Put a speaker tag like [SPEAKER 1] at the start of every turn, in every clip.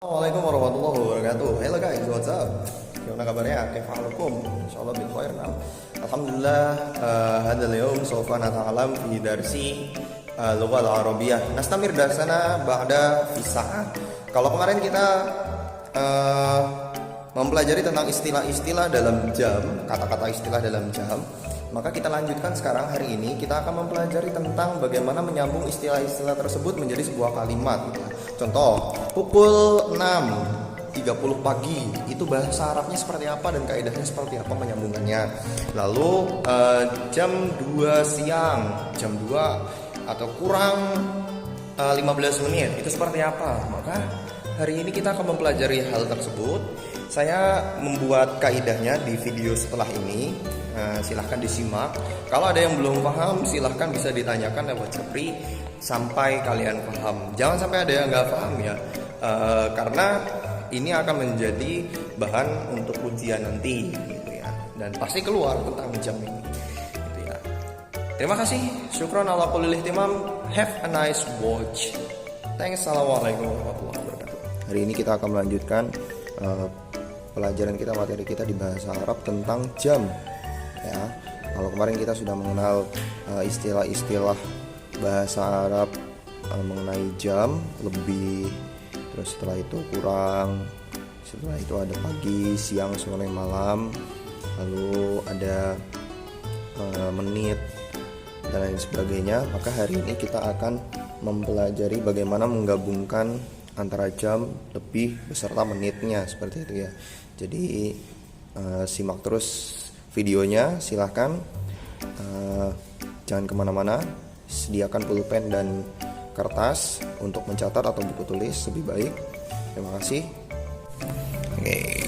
[SPEAKER 1] Assalamualaikum warahmatullahi wabarakatuh. Hello guys, what's up? Gimana kabarnya? Kaifahalukum? Insyaallah bil khair. Alhamdulillah, hadal yawm sawfa nata'alam fi darsi lughah al-arabiyyah. Nastamir darsana ba'da fi sa'ah. Kalau kemarin kita mempelajari tentang istilah-istilah dalam jam, kata-kata istilah dalam jam, maka kita lanjutkan sekarang hari ini kita akan mempelajari tentang bagaimana menyambung istilah-istilah tersebut menjadi sebuah kalimat. Contoh, pukul 6.30 pagi itu bahasa Arabnya seperti apa dan kaidahnya seperti apa penyambungannya. Lalu jam 2 siang, jam 2 atau kurang 15 menit itu seperti apa. Maka hari ini kita akan mempelajari hal tersebut. Saya membuat kaidahnya di video setelah ini. Silahkan disimak. Kalau ada yang belum paham, silahkan bisa ditanyakan lewat Japri sampai kalian paham. Jangan sampai ada yang nggak paham ya, karena ini akan menjadi bahan untuk ujian nanti, gitu ya. Dan pasti keluar tentang jam ini, gitu ya. Terima kasih. Syukron ala kulli ihtimam. Have a nice watch. Thanks. Assalamualaikum warahmatullahi wabarakatuh. Hari ini kita akan melanjutkan pelajaran kita, materi kita di bahasa Arab tentang jam. Ya, kalau kemarin kita sudah mengenal istilah-istilah bahasa Arab mengenai jam, lebih, terus setelah itu kurang, setelah itu ada pagi, siang, sore, malam, lalu ada menit dan lain sebagainya. Maka hari ini kita akan mempelajari bagaimana menggabungkan antara jam, lebih, beserta menitnya, seperti itu ya. Jadi simak terus videonya, silahkan jangan kemana-mana, sediakan pulpen dan kertas untuk mencatat atau buku tulis lebih baik. Terima kasih. Oke.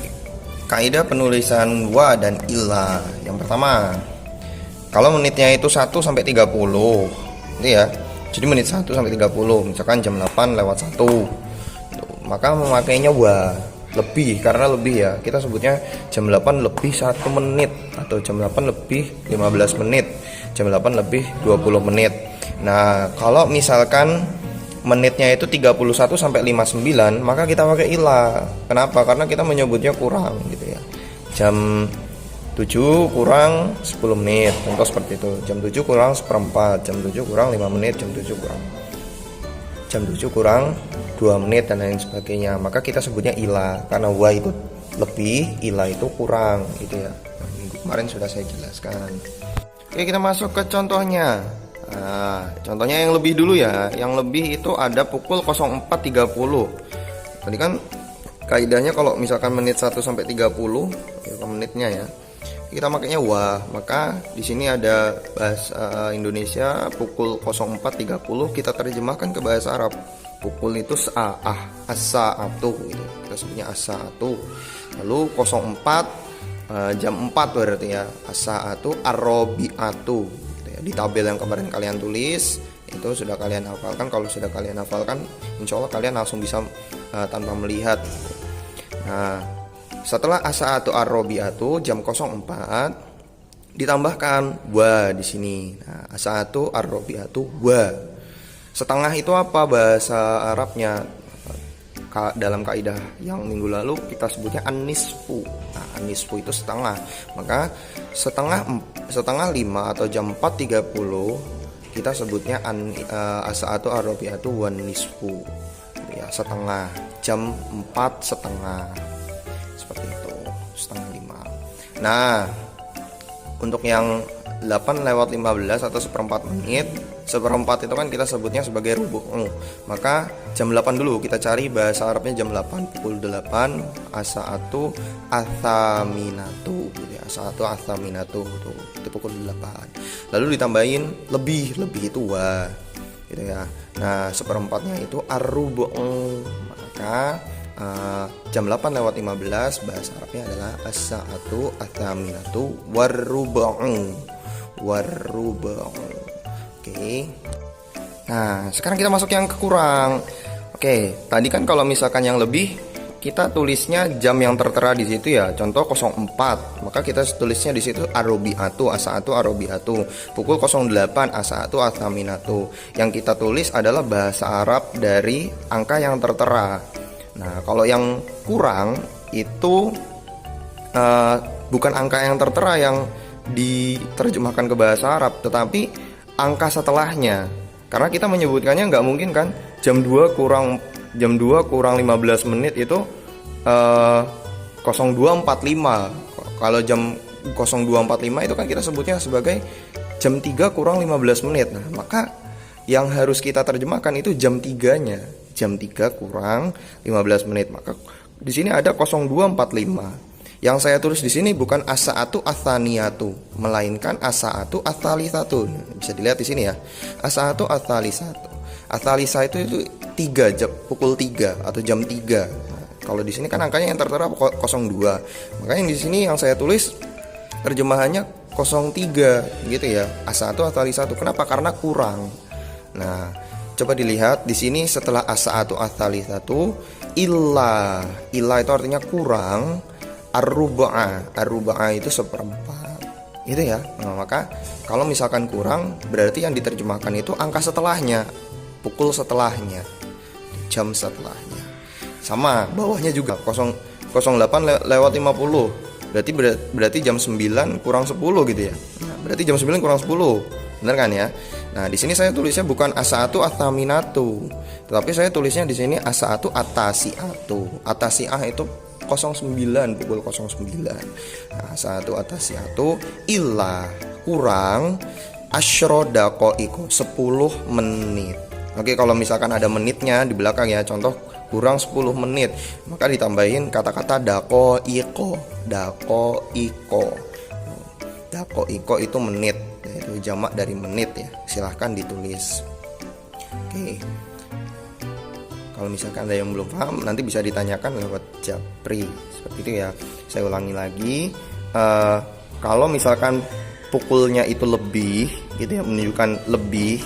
[SPEAKER 1] Kaidah penulisan wa dan illa. Yang pertama, kalau menitnya itu 1 sampai 30, itu ya. Jadi menit 1 sampai 30, misalkan jam 8 lewat 1. Maka memakainya wa, lebih, karena lebih ya, kita sebutnya jam 8 lebih 1 menit atau jam 8 lebih 15 menit, jam 8 lebih 20 menit. Nah, kalau misalkan menitnya itu 31 sampai 59, maka kita pakai ila. Kenapa? Karena kita menyebutnya kurang, gitu ya. Jam 7 kurang 10 menit, contoh seperti itu. Jam 7 kurang seperempat, jam 7 kurang 5 menit, jam 7 kurang 2 menit dan lain sebagainya. Maka kita sebutnya ila, karena wa itu lebih, ila itu kurang, gitu ya. Minggu kemarin sudah saya jelaskan. Oke, kita masuk ke contohnya. Nah, contohnya yang lebih dulu ya. Yang lebih itu ada pukul 04.30. Tadi kan kaidahnya kalau misalkan menit 1 sampai 30, ya menitnya ya, kita makanya wa. Maka di sini ada bahasa Indonesia pukul 04.30, kita terjemahkan ke bahasa Arab. Pukul itu sa'ah, as-sa'atu gitu. Kita sebutnya as-sa'atu. Lalu 04 jam 4 berarti ya, as-sa'atu ar-rabi'atu gitu ya. Di tabel yang kemarin kalian tulis itu sudah kalian hafalkan. Kalau sudah kalian hafalkan, insya Allah kalian langsung bisa tanpa melihat gitu. Nah, setelah as-sa'atu ar-rabi'atu jam 04 ditambahkan wa di sini. Nah, as-sa'atu ar-rabi'atu wa. Setengah itu apa bahasa Arabnya? Dalam kaidah yang minggu lalu kita sebutnya an-nisfu. Nah, an-nisfu itu setengah. Maka setengah 5 atau jam 4.30 kita sebutnya as-sa'atu ar-rabi'atu wan nisfu. Ya, setengah. Jam 4 setengah. Seperti itu, setengah 5. Nah, untuk yang 8 lewat 15 atau seperempat menit, seperempat itu kan kita sebutnya sebagai rubuh. Maka jam 8 dulu kita cari bahasa Arabnya jam 8, pukul 8, as-sa'atu athaminatu gitu ya. As-sa'atu athaminatu itu pukul 8. Lalu ditambahin lebih itu wa gitu ya. Nah, seperempatnya itu ar-rubu'u. Maka jam 8 lewat 15 bahasa Arabnya adalah as-sa'atu athaminatu war-rubu'u. Oke. Nah, sekarang kita masuk yang kekurang. Oke, tadi kan kalau misalkan yang lebih kita tulisnya jam yang tertera di situ ya. Contoh 04, maka kita tulisnya di situ ar-rabi'atu, as-sa'atu ar-rabi'atu. Pukul 08 as-sa'atu athaminatu. Yang kita tulis adalah bahasa Arab dari angka yang tertera. Nah, kalau yang kurang itu bukan angka yang tertera yang diterjemahkan ke bahasa Arab, tetapi angka setelahnya. Karena kita menyebutkannya nggak mungkin kan jam 2 kurang 15 menit itu 02.45. Kalau jam 02.45 itu kan kita sebutnya sebagai jam 3 kurang 15 menit. Nah, maka yang harus kita terjemahkan itu jam 3-nya. Jam 3 kurang 15 menit. Maka di sini ada 02.45. Yang saya tulis di sini bukan as-sa'atu ats-tsaniyatu, melainkan as-sa'atu ats-tsalitsatu. Bisa dilihat di sini ya. As-sa'atu ats-tsalitsatu. Ats-tsalitsah itu 3 jam, pukul 3 atau jam 3. Nah, kalau di sini kan angkanya yang tertera 02. Makanya di sini yang saya tulis terjemahannya 03 gitu ya. As-sa'atu ats-tsalitsatu. Kenapa? Karena kurang. Nah, coba dilihat di sini setelah as-sa'atu ats-tsalitsatu illa itu artinya kurang. Ar-ruba'a itu seperempat gitu ya. Nah, maka kalau misalkan kurang berarti yang diterjemahkan itu angka setelahnya, pukul setelahnya, jam setelahnya. Sama bawahnya juga 08:50 berarti jam 9 kurang 10 gitu ya. Nah, berarti jam 9 kurang 10, benar kan ya? Nah, di sini saya tulisnya bukan as-sa'atu ats-tsaminatu, tetapi saya tulisnya di sini as-sa'atu at-tasi'atu. At-tasi'ah itu 09, pukul 09. Nah, satu atasiatu illa kurang asyro daqaiqo 10 menit. Oke, kalau misalkan ada menitnya di belakang ya, contoh kurang 10 menit, maka ditambahin kata-kata daqaiqo. Daqaiqo itu menit, yaitu jamak dari menit ya. Silahkan ditulis. Oke. Kalau misalkan ada yang belum paham, nanti bisa ditanyakan lewat Japri. Seperti itu ya. Saya ulangi lagi. Kalau misalkan pukulnya itu lebih, gitu ya, menunjukkan lebih,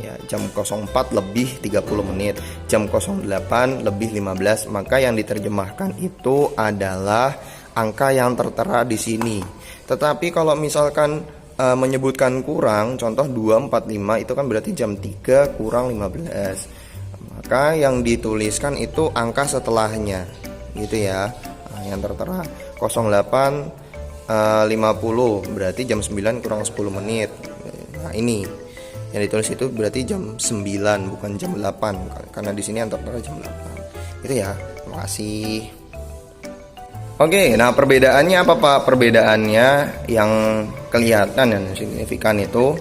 [SPEAKER 1] ya, jam 04 lebih 30 menit, jam 08 lebih 15, maka yang diterjemahkan itu adalah angka yang tertera di sini. Tetapi kalau misalkan menyebutkan kurang, contoh 2.45 itu kan berarti jam 3 kurang 15. Maka yang dituliskan itu angka setelahnya gitu ya. Nah, yang tertera 08.50 berarti jam 9 kurang 10 menit. Nah, ini yang ditulis itu berarti jam 9 bukan jam 8, karena di sini yang tertera jam 8. Itu ya. Terima kasih. Oke, nah perbedaannya apa Pak? Perbedaannya yang kelihatan dan signifikan itu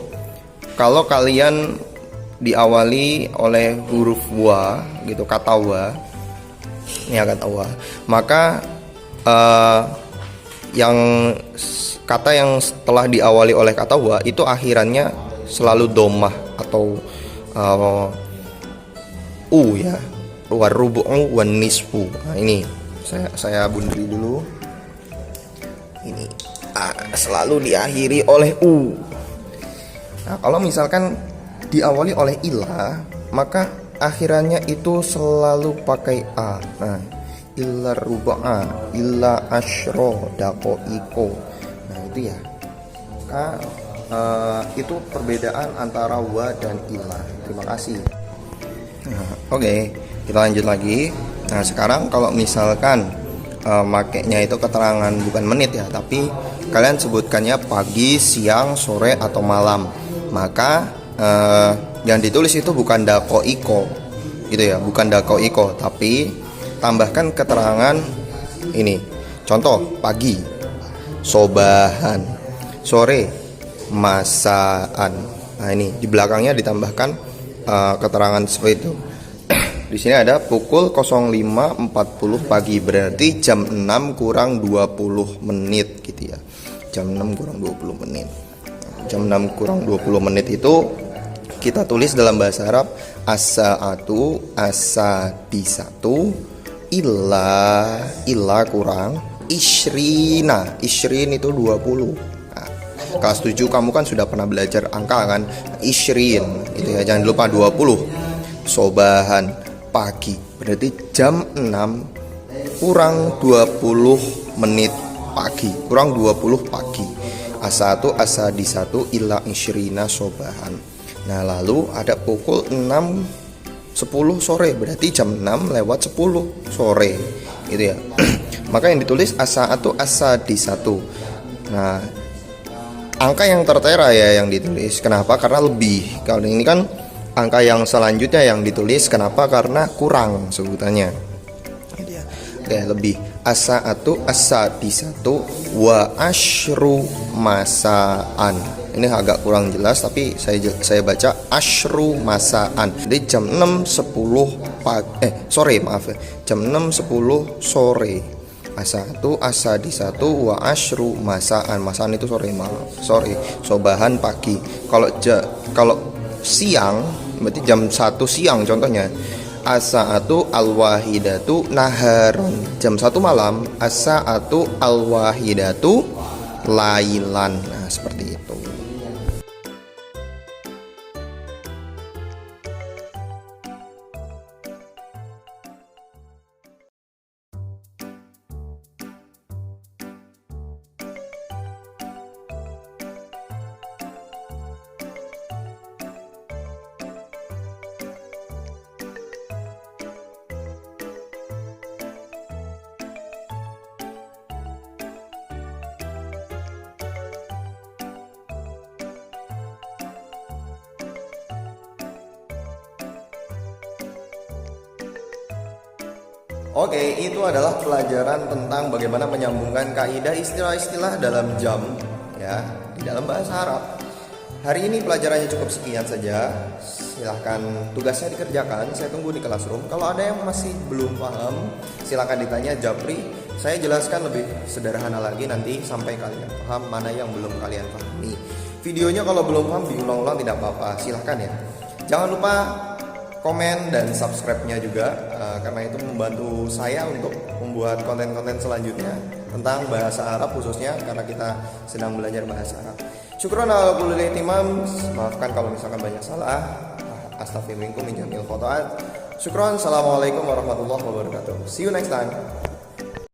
[SPEAKER 1] kalau kalian diawali oleh huruf wa gitu, kata wa ya, kata wa, maka yang kata yang setelah diawali oleh kata wa itu akhirannya selalu domah atau u ya, warubu'u wan nisfu. Nah, ini saya bundri dulu. Ini selalu diakhiri oleh u. Nah, kalau misalkan diawali oleh illa, maka akhirannya itu selalu pakai a. Nah, illa ruba'a, illa asyro daqaiqo. Nah, itu ya. Maka itu perbedaan antara wa dan illa. Terima kasih. Nah, oke, kita lanjut lagi. Nah, sekarang kalau misalkan makainya itu keterangan bukan menit ya, tapi kalian sebutkannya pagi, siang, sore atau malam, maka yang ditulis itu bukan daqaiqo gitu ya, bukan daqaiqo, tapi tambahkan keterangan ini. Contoh, pagi sobahan, sore masaan. Nah, ini di belakangnya ditambahkan keterangan seperti itu. Di sini ada pukul 05.40 pagi, berarti jam 6 kurang 20 menit gitu ya. Jam 6 kurang 20 menit. Jam 6 kurang 20 menit itu kita tulis dalam bahasa Arab as-sa'atu as-sadisatu illa kurang ishrina. Ishrin itu 20. Nah, kelas 7 kamu kan sudah pernah belajar angka kan, ishrin gitu ya, jangan lupa 20. Sobahan pagi, berarti jam 6 kurang 20 menit pagi, kurang 20 pagi. As-sa'atu as-sadisatu illa ishrina sobahan. Nah, lalu ada pukul 6 10 sore, berarti jam 6 lewat 10 sore gitu ya. Maka yang ditulis as-sa'atu as-sadisatu. Nah, angka yang tertera ya yang ditulis. Kenapa? Karena lebih. Kalau ini kan angka yang selanjutnya yang ditulis. Kenapa? Karena kurang sebutannya. Gitu ya. Oke, lebih. As-sa'atu as-sadisatu wa asyru masaan. Ini agak kurang jelas tapi saya baca asyru masaan. Jadi jam 6.10 sore, maaf ya. Jam 6.10 sore. As-sa'atu as-sadisatu wa asyru masaan. Masaan itu sore, maaf. Sore, sobahan pagi. Kalau siang berarti jam 1 siang contohnya. As-sa'atu al-wahidatu naharon. Jam 1 malam. As-sa'atu al-wahidatu lailan. Nah, seperti itu. Oke, itu adalah pelajaran tentang bagaimana menyambungkan kaidah istilah-istilah dalam jam ya di dalam bahasa Arab. Hari ini pelajarannya cukup sekian saja. Silahkan tugasnya dikerjakan. Saya tunggu di classroom. Kalau ada yang masih belum paham, silahkan ditanya Japri. Saya jelaskan lebih sederhana lagi nanti sampai kalian paham mana yang belum kalian pahami. Videonya kalau belum paham diulang-ulang tidak apa-apa. Silahkan ya. Jangan lupa komen dan subscribe-nya juga karena itu membantu saya untuk membuat konten-konten selanjutnya tentang bahasa Arab khususnya karena kita sedang belajar bahasa Arab. Syukron ala kulli ihtimam. Maafkan kalau misalkan banyak salah. Astaghfirullahaladzim min jamil khotoat. Syukron. Assalamualaikum warahmatullahi wabarakatuh. See you next time.